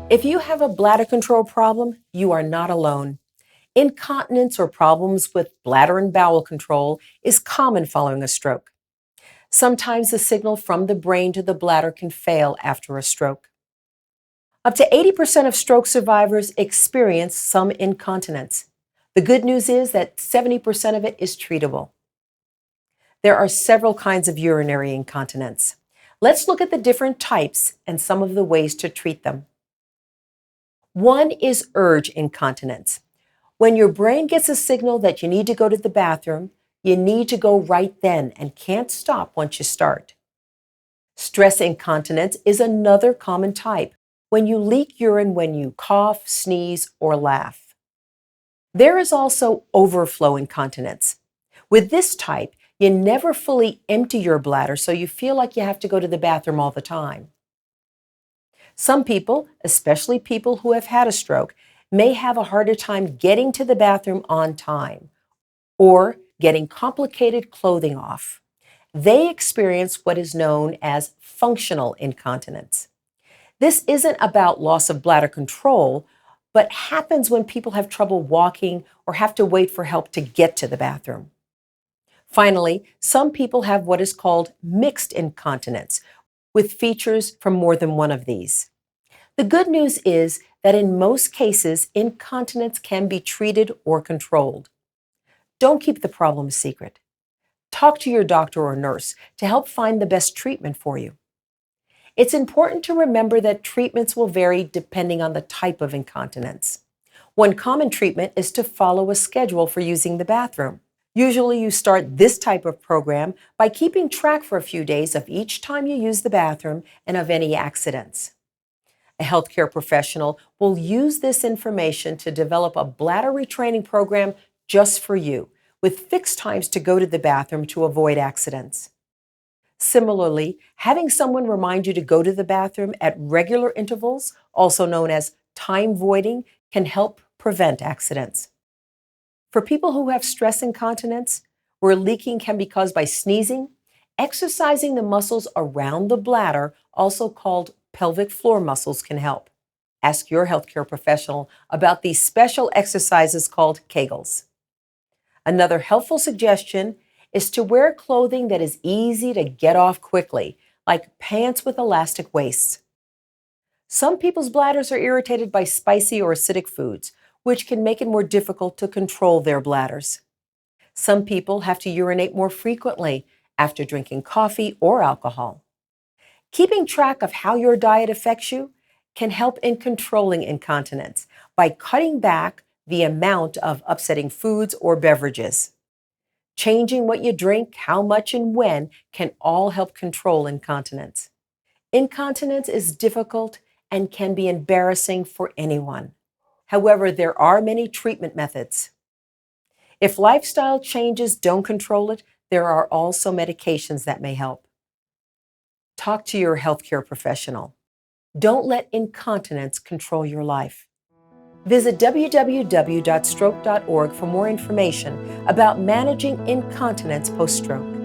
If you have a bladder control problem, you are not alone. Incontinence or problems with bladder and bowel control is common following a stroke. Sometimes the signal from the brain to the bladder can fail after a stroke. Up to 80% of stroke survivors experience some incontinence. The good news is that 70% of it is treatable. There are several kinds of urinary incontinence. Let's look at the different types and some of the ways to treat them. One is urge incontinence. When your brain gets a signal that you need to go to the bathroom, you need to go right then and can't stop once you start. Stress incontinence is another common type, when you leak urine when you cough, sneeze, or laugh. There is also overflow incontinence. With this type, you never fully empty your bladder, so you feel like you have to go to the bathroom all the time. Some people, especially people who have had a stroke, may have a harder time getting to the bathroom on time or getting complicated clothing off. They experience what is known as functional incontinence. This isn't about loss of bladder control, but happens when people have trouble walking or have to wait for help to get to the bathroom. Finally, some people have what is called mixed incontinence, with features from more than one of these. The good news is that in most cases, incontinence can be treated or controlled. Don't keep the problem a secret. Talk to your doctor or nurse to help find the best treatment for you. It's important to remember that treatments will vary depending on the type of incontinence. One common treatment is to follow a schedule for using the bathroom. Usually you start this type of program by keeping track for a few days of each time you use the bathroom and of any accidents. A healthcare professional will use this information to develop a bladder retraining program just for you, with fixed times to go to the bathroom to avoid accidents. Similarly, having someone remind you to go to the bathroom at regular intervals, also known as time voiding, can help prevent accidents. For people who have stress incontinence, where leaking can be caused by sneezing, exercising the muscles around the bladder, also called pelvic floor muscles, can help. Ask your healthcare professional about these special exercises called Kegels. Another helpful suggestion is to wear clothing that is easy to get off quickly, like pants with elastic waists. Some people's bladders are irritated by spicy or acidic foods, which can make it more difficult to control their bladders. Some people have to urinate more frequently after drinking coffee or alcohol. Keeping track of how your diet affects you can help in controlling incontinence by cutting back the amount of upsetting foods or beverages. Changing what you drink, how much, and when can all help control incontinence. Incontinence is difficult and can be embarrassing for anyone. However, there are many treatment methods. If lifestyle changes don't control it, there are also medications that may help. Talk to your healthcare professional. Don't let incontinence control your life. Visit www.stroke.org for more information about managing incontinence post-stroke.